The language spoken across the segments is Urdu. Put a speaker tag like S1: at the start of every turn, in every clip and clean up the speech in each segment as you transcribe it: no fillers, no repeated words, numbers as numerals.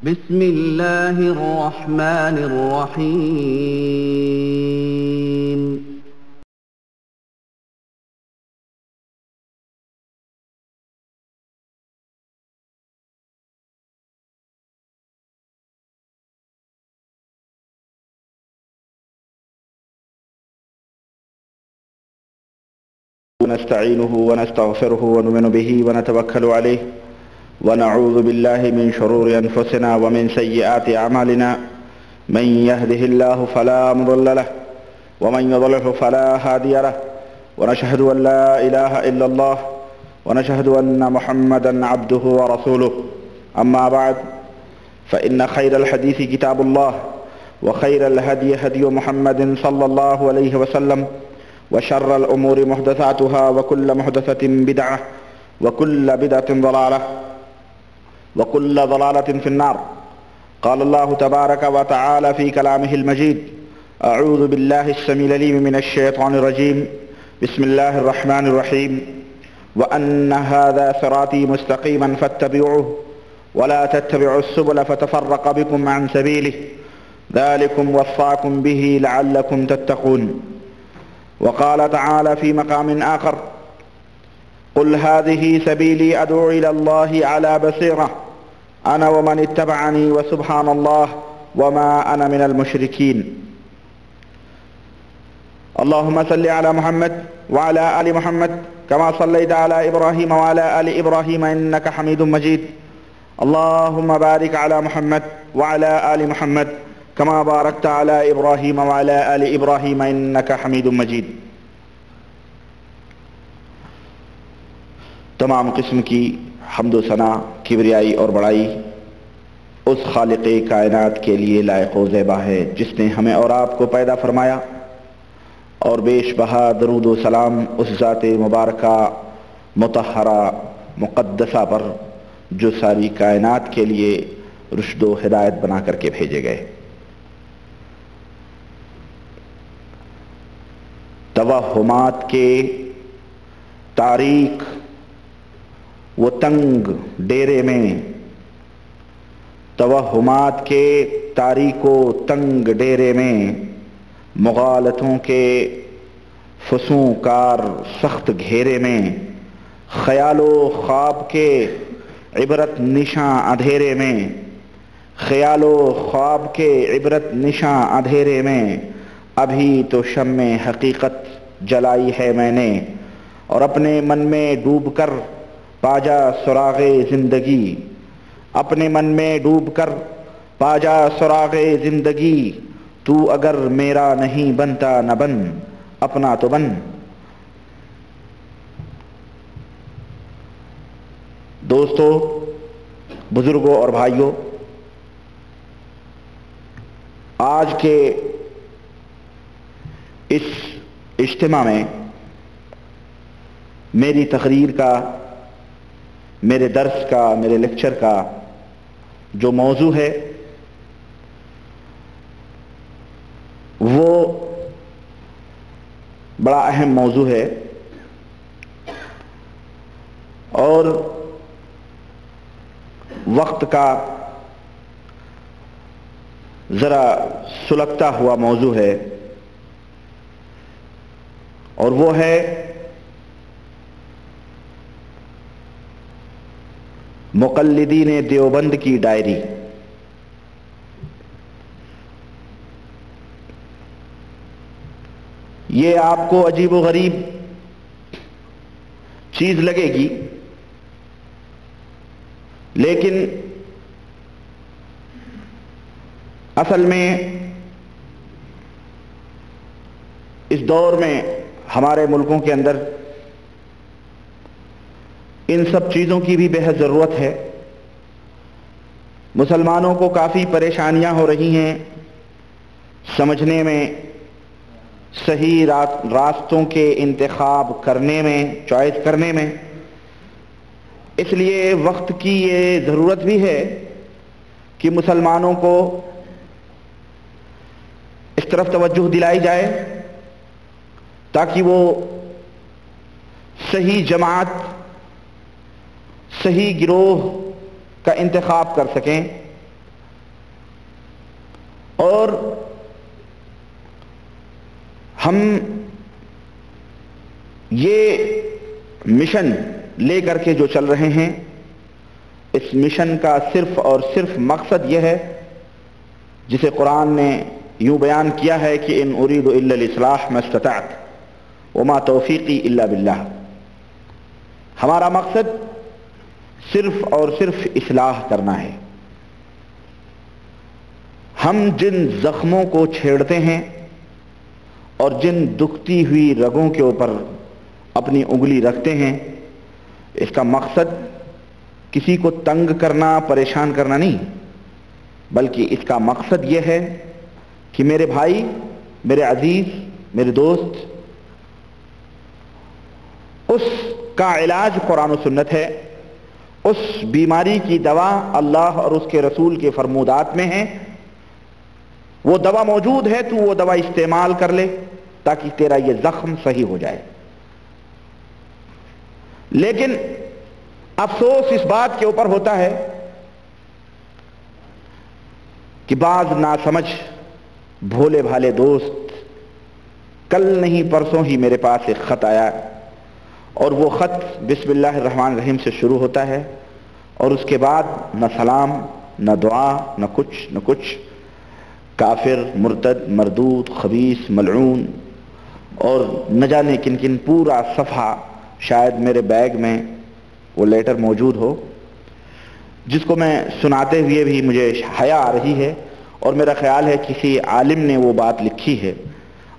S1: بسم الله الرحمن الرحيم.
S2: ونستعينه ونستغفره ونؤمن به ونتوكل عليه ونعوذ بالله من شرور أنفسنا ومن سيئات أعمالنا من يهده الله فلا مضل له ومن يضلل فلا هادي له ونشهد أن لا إله إلا الله ونشهد أن محمدا عبده ورسوله. أما بعد فإن خير الحديث كتاب الله وخير الهدي هدي محمد صلى الله عليه وسلم وشر الأمور محدثاتها وكل محدثة بدعة وكل بدعة ضلالة وكل ضلالة في النار. قال الله تبارك وتعالى في كلامه المجيد: أعوذ بالله السميع العليم من الشيطان الرجيم. بسم الله الرحمن الرحيم. وأن هذا صراطي مستقيما فاتبعوه ولا تتبعوا السبل فتفرق بكم عن سبيله ذلكم وصاكم به لعلكم تتقون. وقال تعالى في مقام آخر: قل هذه سبيلي أدعو إلى الله على بصيرة أنا ومن اتبعني وسبحان الله وما أنا من المشركين. اللهم صل على محمد وعلى آل محمد كما صليت على إبراهيم وعلى آل إبراهيم إنك حميد مجيد. اللهم بارك على محمد وعلى آل محمد كما باركت على إبراهيم وعلى آل إبراهيم إنك حميد مجيد. تمام قسم کی حمد و ثنا، کبریائی اور بڑائی اس خالق کائنات کے لیے لائق و زیبا ہے جس نے ہمیں اور آپ کو پیدا فرمایا، اور بیش بہا درود و سلام اس ذات مبارکہ مطہرہ مقدسہ پر جو ساری کائنات کے لیے رشد و ہدایت بنا کر کے بھیجے گئے۔ توہمات کے تاریک و تنگ ڈیرے میں، توہمات کے تاریک و تنگ ڈیرے میں، مغالطوں کے فسوں کار سخت گھیرے میں، خیال و خواب کے عبرت نشاں اندھیرے میں، خیال و خواب کے عبرت نشاں اندھیرے میں، ابھی تو شمع حقیقت جلائی ہے میں نے، اور اپنے من میں ڈوب کر پاجا سراغ زندگی، اپنے من میں ڈوب کر پاجا سراغ زندگی، تو اگر میرا نہیں بنتا نہ بن اپنا تو بن۔ دوستو، بزرگوں اور بھائیوں، آج کے اس اجتماع میں میری تقریر کا، میرے درس کا، میرے لیکچر کا جو موضوع ہے وہ بڑا اہم موضوع ہے، اور وقت کا ذرا سلگتا ہوا موضوع ہے، اور وہ ہے مقلدین دیوبند کی ڈائری۔ یہ آپ کو عجیب و غریب چیز لگے گی، لیکن اصل میں اس دور میں ہمارے ملکوں کے اندر ان سب چیزوں کی بھی بے حد ضرورت ہے۔ مسلمانوں کو کافی پریشانیاں ہو رہی ہیں سمجھنے میں، صحیح راستوں کے انتخاب کرنے میں، چوائس کرنے میں۔ اس لیے وقت کی یہ ضرورت بھی ہے کہ مسلمانوں کو اس طرف توجہ دلائی جائے تاکہ وہ صحیح جماعت، صحیح گروہ کا انتخاب کر سکیں، اور ہم یہ مشن لے کر کے جو چل رہے ہیں، اس مشن کا صرف اور صرف مقصد یہ ہے جسے قرآن نے یوں بیان کیا ہے کہ ان اريد الا الاصلاح ما استطعت وما توفیقی الا باللہ. ہمارا مقصد صرف اور صرف اصلاح کرنا ہے. ہم جن زخموں کو چھیڑتے ہیں اور جن دکھتی ہوئی رگوں کے اوپر اپنی انگلی رکھتے ہیں، اس کا مقصد کسی کو تنگ کرنا، پریشان کرنا نہیں، بلکہ اس کا مقصد یہ ہے کہ میرے بھائی، میرے عزیز، میرے دوست، اس کا علاج قرآن و سنت ہے. اس بیماری کی دوا اللہ اور اس کے رسول کے فرمودات میں ہے. وہ دوا موجود ہے، تو وہ دوا استعمال کر لے تاکہ تیرا یہ زخم صحیح ہو جائے. لیکن افسوس اس بات کے اوپر ہوتا ہے کہ بعض ناسمجھ بھولے بھالے دوست، کل نہیں پرسوں ہی میرے پاس ایک خط آیا، اور وہ خط بسم اللہ الرحمن الرحیم سے شروع ہوتا ہے، اور اس کے بعد نہ سلام، نہ دعا، نہ کچھ، کافر، مرتد، مردود، خبیث، ملعون، اور نہ جانے کن کن، پورا صفحہ. شاید میرے بیگ میں وہ لیٹر موجود ہو، جس کو میں سناتے ہوئے بھی مجھے حیا آ رہی ہے، اور میرا خیال ہے کسی عالم نے وہ بات لکھی ہے،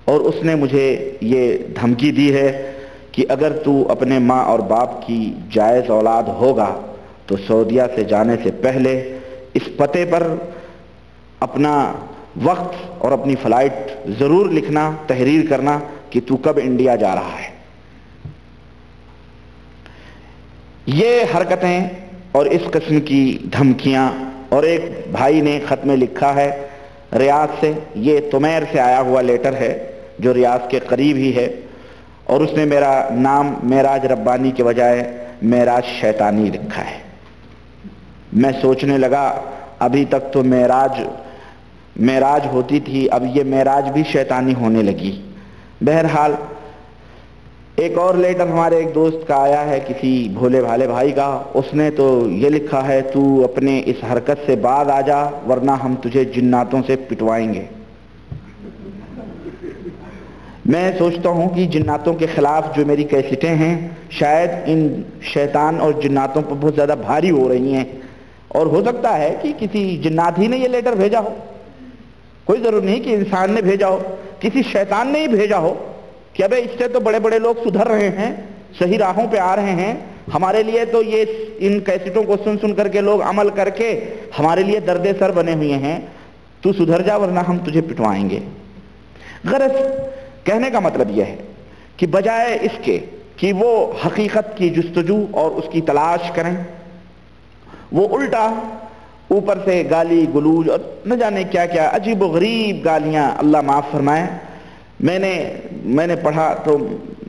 S2: اور اس نے مجھے یہ دھمکی دی ہے کہ اگر تو اپنے ماں اور باپ کی جائز اولاد ہوگا تو سعودیہ سے جانے سے پہلے اس پتے پر اپنا وقت اور اپنی فلائٹ ضرور لکھنا، تحریر کرنا کہ تو کب انڈیا جا رہا ہے. یہ حرکتیں اور اس قسم کی دھمکیاں. اور ایک بھائی نے خط میں لکھا ہے ریاض سے، یہ تمیر سے آیا ہوا لیٹر ہے جو ریاض کے قریب ہی ہے، اور اس نے میرا نام معراج ربانی کے بجائے معراج شیطانی لکھا ہے. میں سوچنے لگا ابھی تک تو معراج ہوتی تھی، اب یہ معراج بھی شیطانی ہونے لگی. بہرحال ایک اور لیٹر ہمارے ایک دوست کا آیا ہے، کسی بھولے بھالے بھائی کا. اس نے تو یہ لکھا ہے تو اپنے اس حرکت سے باز آ جا ورنہ ہم تجھے جناتوں سے پٹوائیں گے. میں سوچتا ہوں کہ جناتوں کے خلاف جو میری کیسٹیں ہیں شاید ان شیطان اور جناتوں پر بہت زیادہ بھاری ہو رہی ہیں، اور ہو سکتا ہے کہ کسی جنات ہی نے یہ لیٹر بھیجا ہو. کوئی ضرور نہیں کہ انسان نے بھیجا ہو، کسی شیطان نے ہی بھیجا ہو کہ ابے اس سے تو بڑے بڑے لوگ سدھر رہے ہیں، صحیح راہوں پہ آ رہے ہیں، ہمارے لیے تو یہ ان کیسٹوں کو سن کر کے لوگ عمل کر کے ہمارے لیے درد سر بنے ہوئے ہیں، تو سدھر جا ورنہ ہم تجھے پٹوائیں گے. غرض کہنے کا مطلب یہ ہے کہ بجائے اس کے کہ وہ حقیقت کی جستجو اور اس کی تلاش کریں، وہ الٹا اوپر سے گالی گلوج اور نہ جانے کیا کیا عجیب و غریب گالیاں، اللہ معاف فرمائے. میں نے پڑھا تو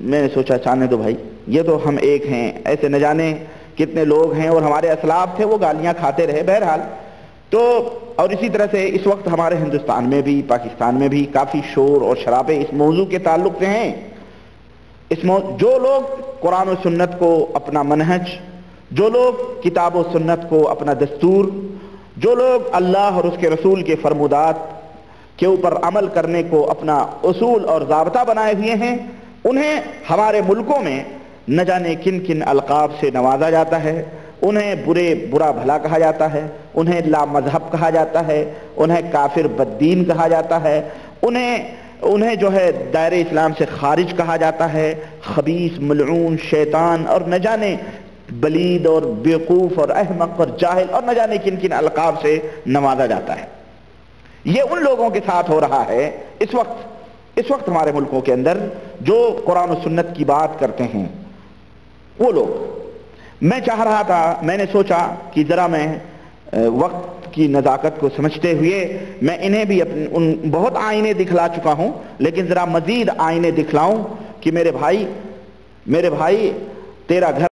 S2: میں نے سوچا چاہنے دو بھائی، یہ تو ہم ایک ہیں، ایسے نہ جانے کتنے لوگ ہیں اور ہمارے اسلاف تھے وہ گالیاں کھاتے رہے. بہرحال تو اور اسی طرح سے اس وقت ہمارے ہندوستان میں بھی، پاکستان میں بھی کافی شور اور شرابے اس موضوع کے تعلق سے ہیں. جو لوگ قرآن و سنت کو اپنا منہج، جو لوگ کتاب و سنت کو اپنا دستور، جو لوگ اللہ اور اس کے رسول کے فرمودات کے اوپر عمل کرنے کو اپنا اصول اور ضابطہ بنائے ہوئے ہیں، انہیں ہمارے ملکوں میں نہ جانے کن کن القاب سے نوازا جاتا ہے. انہیں برا بھلا کہا جاتا ہے، انہیں لا مذہب کہا جاتا ہے، انہیں کافر بددین کہا جاتا ہے، انہیں جو ہے دائرہ اسلام سے خارج کہا جاتا ہے، خبیث، ملعون، شیطان، اور نہ جانے بلید اور بیوقوف اور احمق اور جاہل اور نہ جانے کن کن القاب سے نوازا جاتا ہے. یہ ان لوگوں کے ساتھ ہو رہا ہے اس وقت ہمارے ملکوں کے اندر جو قرآن و سنت کی بات کرتے ہیں وہ لوگ. میں چاہ رہا تھا، میں نے سوچا کہ ذرا میں وقت کی نزاکت کو سمجھتے ہوئے میں انہیں بھی ان بہت آئینے دکھلا چکا ہوں، لیکن ذرا مزید آئینے دکھلاؤں کہ میرے بھائی تیرا گھر